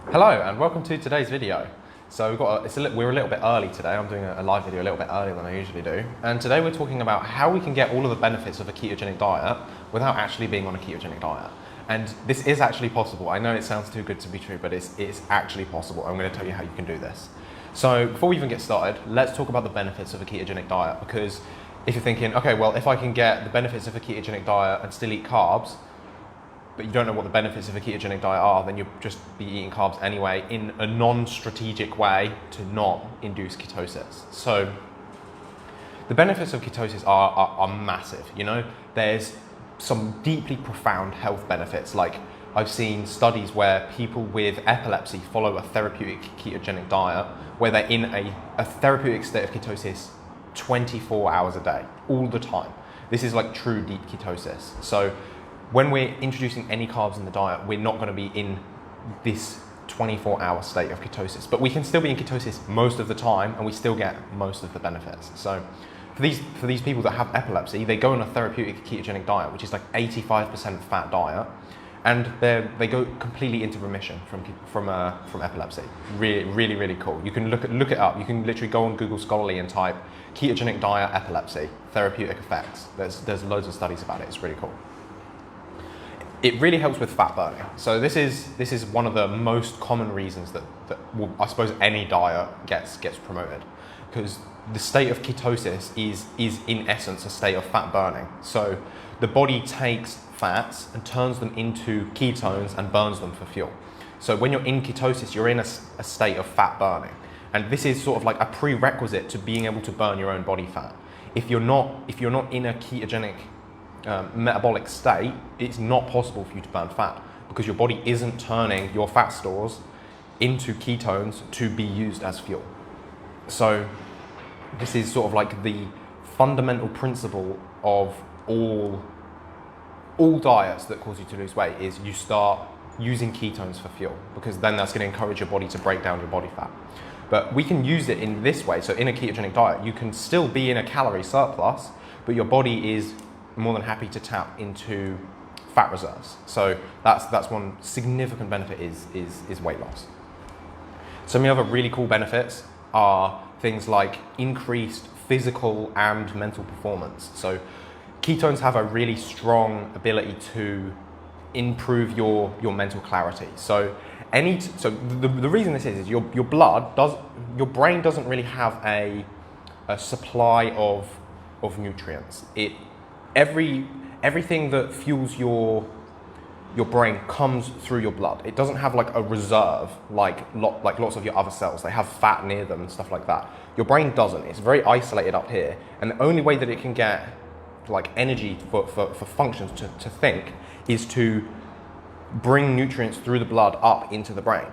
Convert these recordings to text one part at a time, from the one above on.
Hello and welcome to today's video. So we're a little bit early today. I'm doing a live video a little bit earlier than I usually do. And today we're talking about how we can get all of the benefits of a ketogenic diet without actually being on a ketogenic diet. And this is actually possible. I know it sounds too good to be true, but it's actually possible. I'm going to tell you how you can do this. So before we even get started, let's talk about the benefits of a ketogenic diet, because if you're thinking, okay, well, if I can get the benefits of a ketogenic diet and still eat carbs, but you don't know what the benefits of a ketogenic diet are, then you'll just be eating carbs anyway in a non-strategic way to not induce ketosis. So the benefits of ketosis are massive. You know, there's some deeply profound health benefits. Like I've seen studies where people with epilepsy follow a therapeutic ketogenic diet where they're in a therapeutic state of ketosis 24 hours a day, all the time. This is like true deep ketosis. So when we're introducing any carbs in the diet, we're not going to be in this 24-hour state of ketosis, but we can still be in ketosis most of the time and we still get most of the benefits. So for these people that have epilepsy, they go on a therapeutic ketogenic diet, which is like 85% fat diet, and they go completely into remission from epilepsy. Really cool. You can look it up. You can literally go on Google Scholarly and type ketogenic diet epilepsy therapeutic effects. There's loads of studies about it. It's really cool. It really helps with fat burning. So this is one of the most common reasons that well, I suppose any diet gets promoted, because the state of ketosis is in essence a state of fat burning. So the body takes fats and turns them into ketones and burns them for fuel. So when you're in ketosis, you're in a state of fat burning, and this is sort of like a prerequisite to being able to burn your own body fat. If you're not in a ketogenic metabolic state, it's not possible for you to burn fat, because your body isn't turning your fat stores into ketones to be used as fuel. So this is sort of like the fundamental principle of all diets that cause you to lose weight, is you start using ketones for fuel, because then that's going to encourage your body to break down your body fat. But we can use it in this way. So in a ketogenic diet, you can still be in a calorie surplus, but your body is more than happy to tap into fat reserves. So that's one significant benefit is weight loss. Some of the other really cool benefits are things like increased physical and mental performance. So ketones have a really strong ability to improve your mental clarity. So the reason this is your brain doesn't really have a supply of nutrients. Everything that fuels your brain comes through your blood. It doesn't have like a reserve like lots of your other cells. They have fat near them and stuff like that. Your brain doesn't. It's very isolated up here, and the only way that it can get like energy for functions to think is to bring nutrients through the blood up into the brain.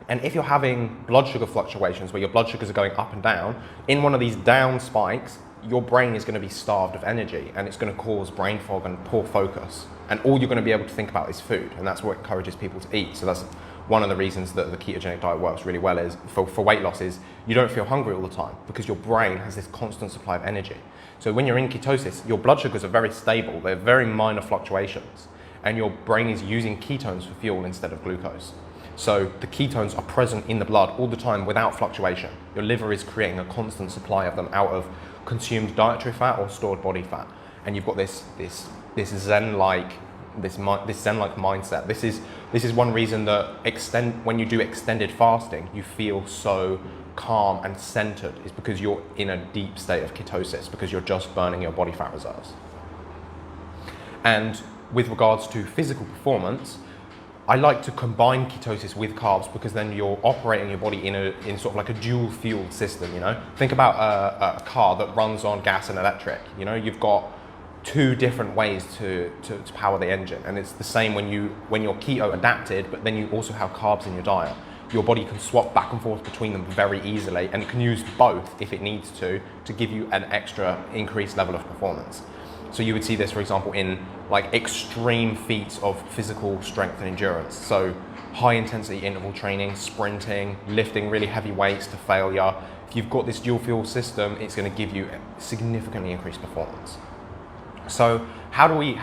And if you're having blood sugar fluctuations where your blood sugars are going up and down, in one of these down spikes, your brain is going to be starved of energy, and it's going to cause brain fog and poor focus. And all you're going to be able to think about is food, and that's what encourages people to eat. So that's one of the reasons that the ketogenic diet works really well, is for weight loss, is you don't feel hungry all the time, because your brain has this constant supply of energy. So when you're in ketosis, your blood sugars are very stable. They're very minor fluctuations, and your brain is using ketones for fuel instead of glucose. So the ketones are present in the blood all the time without fluctuation. Your liver is creating a constant supply of them out of consumed dietary fat or stored body fat, and you've got this zen-like mindset. This is one reason that when you do extended fasting, you feel so calm and centered, is because you're in a deep state of ketosis, because you're just burning your body fat reserves. And with regards to physical performance, I like to combine ketosis with carbs, because then you're operating your body in sort of like a dual fuel system. You know, think about a car that runs on gas and electric. You know, you've got two different ways to power the engine, and it's the same when you're keto adapted, but then you also have carbs in your diet. Your body can swap back and forth between them very easily, and it can use both if it needs to give you an extra increased level of performance. So you would see this, for example, in like extreme feats of physical strength and endurance. So high intensity interval training, sprinting, lifting really heavy weights to failure. If you've got this dual fuel system, it's going to give you significantly increased performance. So how do we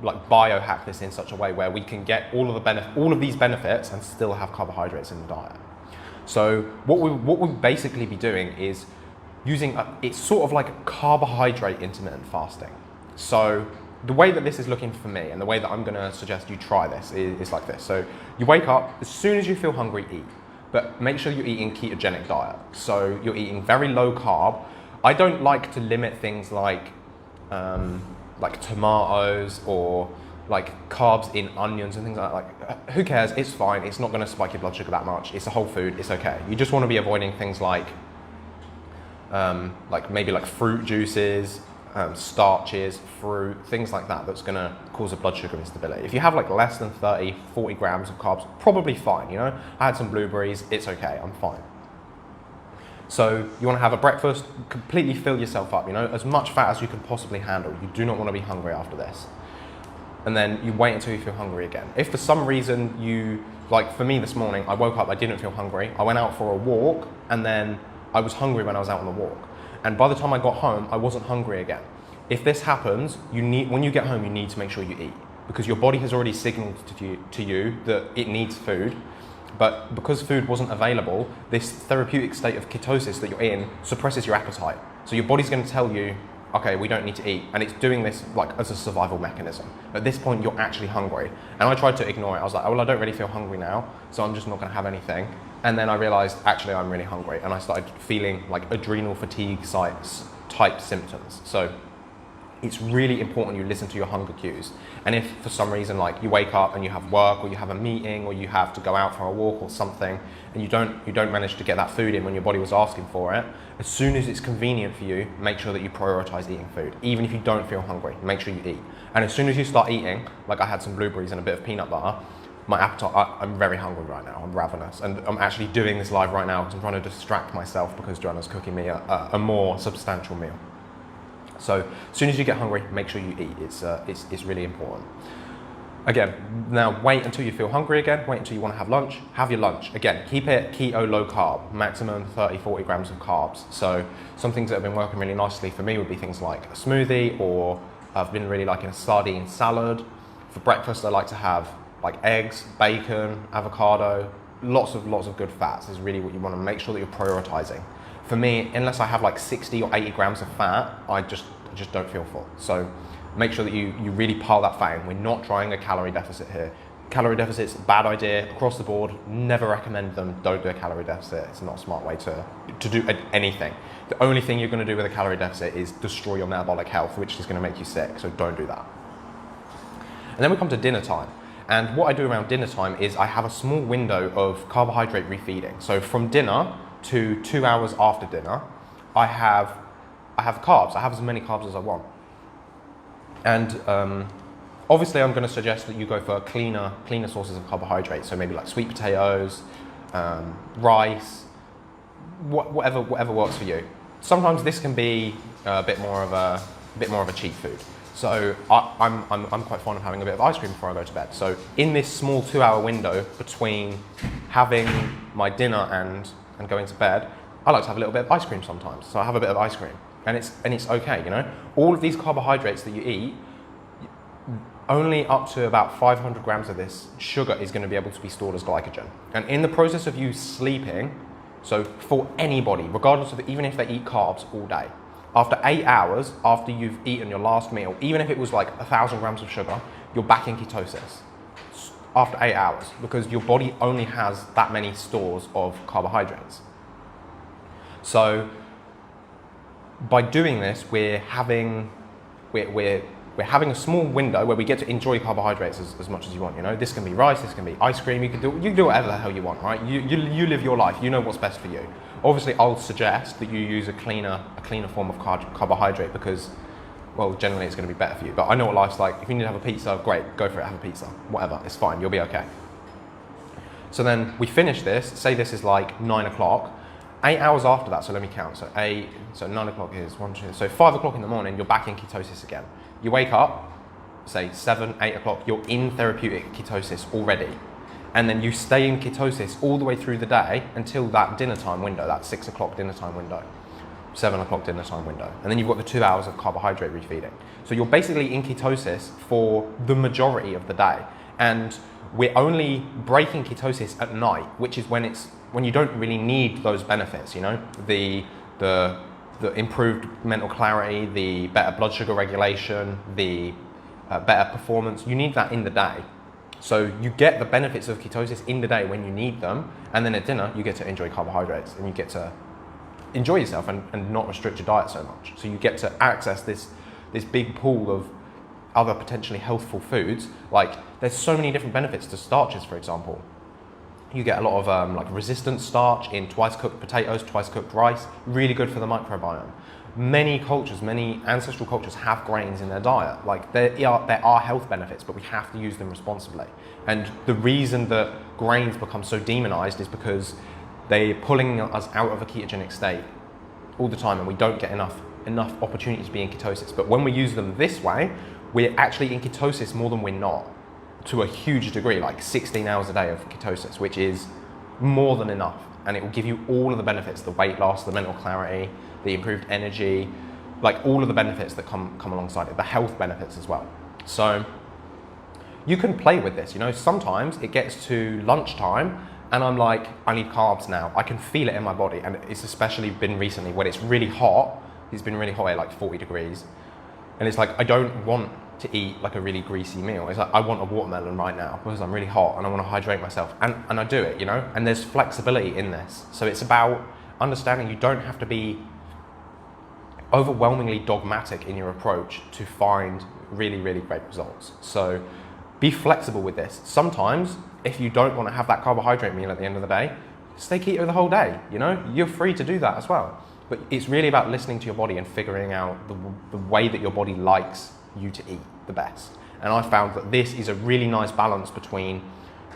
like biohack this in such a way where we can get all of these benefits and still have carbohydrates in the diet. So what we basically be doing is using it's sort of like carbohydrate intermittent fasting. So the way that this is looking for me, and the way that I'm going to suggest you try this is like this. So you wake up, as soon as you feel hungry, eat. But make sure you're eating ketogenic diet. So you're eating very low carb. I don't like to limit things like tomatoes or like carbs in onions and things like that. Like, who cares? It's fine. It's not going to spike your blood sugar that much. It's a whole food. It's okay. You just want to be avoiding things like maybe like fruit juices, starches, fruit, things like that, that's going to cause a blood sugar instability. If you have like less than 30, 40 grams of carbs, probably fine, you know? I had some blueberries, it's okay, I'm fine. So you want to have a breakfast, completely fill yourself up, you know, as much fat as you can possibly handle. You do not want to be hungry after this. And then you wait until you feel hungry again. If for some reason you, like for me this morning, I woke up, I didn't feel hungry. I went out for a walk and then I was hungry when I was out on the walk. And by the time I got home, I wasn't hungry again. If this happens, when you get home, you need to make sure you eat, because your body has already signaled to you that it needs food. But because food wasn't available, this therapeutic state of ketosis that you're in suppresses your appetite. So your body's going to tell you, okay, we don't need to eat. And it's doing this like as a survival mechanism. At this point, you're actually hungry. And I tried to ignore it. I was like, oh, well, I don't really feel hungry now, so I'm just not going to have anything. And then I realized, actually, I'm really hungry. And I started feeling like adrenal fatigue type symptoms. So it's really important you listen to your hunger cues. And if for some reason, like you wake up and you have work, or you have a meeting, or you have to go out for a walk or something, and you don't manage to get that food in when your body was asking for it, as soon as it's convenient for you, make sure that you prioritize eating food. Even if you don't feel hungry, make sure you eat. And as soon as you start eating, like I had some blueberries and a bit of peanut butter, my appetite, I'm very hungry right now, I'm ravenous. And I'm actually doing this live right now because I'm trying to distract myself because Joanna's cooking me a more substantial meal. So as soon as you get hungry, make sure you eat. It's really important. Again, now wait until you feel hungry again, wait until you want to have lunch, have your lunch. Again, keep it keto low carb, maximum 30, 40 grams of carbs. So some things that have been working really nicely for me would be things like a smoothie, or I've been really liking a sardine salad. For breakfast, I like to have like eggs, bacon, avocado, lots of good fats is really what you want to make sure that you're prioritizing. For me, unless I have like 60 or 80 grams of fat, I just don't feel full. So make sure that you really pile that fat in. We're not trying a calorie deficit here. Calorie deficit's a bad idea across the board. Never recommend them. Don't do a calorie deficit. It's not a smart way to do anything. The only thing you're going to do with a calorie deficit is destroy your metabolic health, which is going to make you sick. So don't do that. And then we come to dinner time. And what I do around dinner time is I have a small window of carbohydrate refeeding. So from dinner to 2 hours after dinner, I have carbs. I have as many carbs as I want. And obviously I'm going to suggest that you go for cleaner sources of carbohydrates. So maybe like sweet potatoes, rice, whatever works for you. Sometimes this can be a bit more of a cheat food. So I'm quite fond of having a bit of ice cream before I go to bed. So in this small 2 hour window between having my dinner and going to bed, I like to have a little bit of ice cream sometimes. So I have a bit of ice cream, and it's okay, you know. All of these carbohydrates that you eat, only up to about 500 grams of this sugar is going to be able to be stored as glycogen. And in the process of you sleeping, so for anybody, regardless of even if they eat carbs all day, after 8 hours after you've eaten your last meal, even if it was like 1,000 grams of sugar, you're back in ketosis after 8 hours, because your body only has that many stores of carbohydrates. So by doing this, we're having a small window where we get to enjoy carbohydrates as much as you want. You know, this can be rice, this can be ice cream. You can do whatever the hell you want, right? You live your life. You know what's best for you. Obviously, I'll suggest that you use a cleaner form of carbohydrate because, well, generally it's going to be better for you. But I know what life's like. If you need to have a pizza, great, go for it. Have a pizza, whatever. It's fine. You'll be okay. So then we finish this. Say this is like 9 o'clock. 8 hours after that, so let me count. So 9 o'clock is 1, 2, so 5 o'clock in the morning, you're back in ketosis again. You wake up, say 7, 8 o'clock, you're in therapeutic ketosis already. And then you stay in ketosis all the way through the day until that dinner time window, that 6 o'clock dinner time window. 7 o'clock dinner time window. And then you've got the 2 hours of carbohydrate refeeding. So you're basically in ketosis for the majority of the day. And we're only breaking ketosis at night, which is when you don't really need those benefits, you know, the improved mental clarity, the better blood sugar regulation, the better performance. You need that in the day. So you get the benefits of ketosis in the day when you need them, and then at dinner you get to enjoy carbohydrates and you get to enjoy yourself and not restrict your diet so much. So you get to access this big pool of other potentially healthful foods. Like, there's so many different benefits to starches, for example. You get a lot of like resistant starch in twice cooked potatoes, twice cooked rice, really good for the microbiome. Many cultures, many ancestral cultures have grains in their diet. Like, there are health benefits, but we have to use them responsibly. And the reason that grains become so demonized is because they're pulling us out of a ketogenic state all the time, and we don't get enough opportunity to be in ketosis. But when we use them this way, we're actually in ketosis more than we're not, to a huge degree, like 16 hours a day of ketosis, which is more than enough. And it will give you all of the benefits, the weight loss, the mental clarity, the improved energy, like all of the benefits that come alongside it, the health benefits as well. So you can play with this, you know. Sometimes it gets to lunchtime and I'm like, I need carbs now. I can feel it in my body, and it's especially been recently when it's really hot. It's been really hot at like 40 degrees. And it's like, I don't want to eat like a really greasy meal. It's like, I want a watermelon right now because I'm really hot and I want to hydrate myself. And I do it, you know, and there's flexibility in this. So it's about understanding you don't have to be overwhelmingly dogmatic in your approach to find really, really great results. So be flexible with this. Sometimes, if you don't want to have that carbohydrate meal at the end of the day, stay keto the whole day, you know? You're free to do that as well. But it's really about listening to your body and figuring out the way that your body likes you to eat the best. And I found that this is a really nice balance between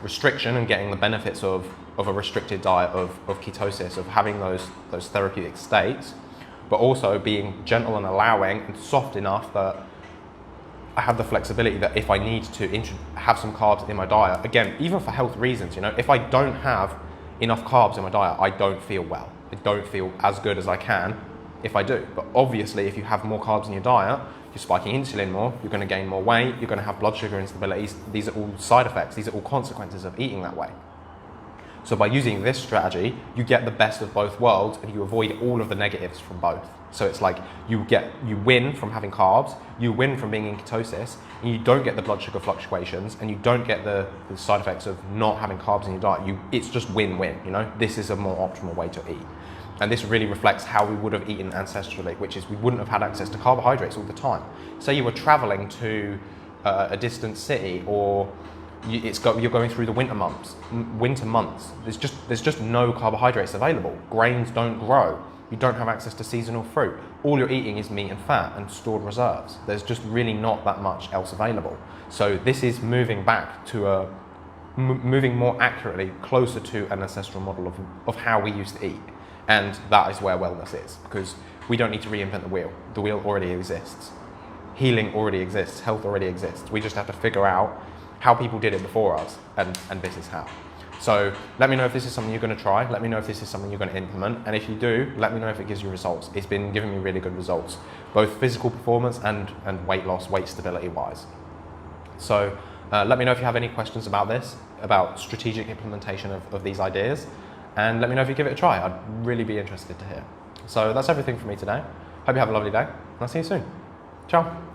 restriction and getting the benefits of a restricted diet, of ketosis, of having those therapeutic states, but also being gentle and allowing and soft enough that I have the flexibility that if I need to have some carbs in my diet, again, even for health reasons, you know, if I don't have enough carbs in my diet, I don't feel well. I don't feel as good as I can if I do. But obviously, if you have more carbs in your diet, you're spiking insulin more, you're going to gain more weight, you're going to have blood sugar instabilities. These are all side effects. These are all consequences of eating that way. So by using this strategy, you get the best of both worlds and you avoid all of the negatives from both. So it's like you win from having carbs, you win from being in ketosis, and you don't get the blood sugar fluctuations, and you don't get the side effects of not having carbs in your diet. It's just win-win, you know? This is a more optimal way to eat. And this really reflects how we would have eaten ancestrally, which is we wouldn't have had access to carbohydrates all the time. Say you were traveling to a distant city, or you're going through the winter months. There's just no carbohydrates available. Grains don't grow. You don't have access to seasonal fruit. All you're eating is meat and fat and stored reserves. There's just really not that much else available. So this is moving back to moving more accurately closer to an ancestral model of how we used to eat. And that is where wellness is, because we don't need to reinvent the wheel. The wheel already exists. Healing already exists. Health already exists. We just have to figure out how people did it before us, and this is how. So let me know if this is something you're going to try. Let me know if this is something you're going to implement. And if you do, let me know if it gives you results. It's been giving me really good results, both physical performance and weight loss, weight stability wise. So let me know if you have any questions about this, about strategic implementation of these ideas. And let me know if you give it a try. I'd really be interested to hear. So that's everything for me today. Hope you have a lovely day, and I'll see you soon. Ciao.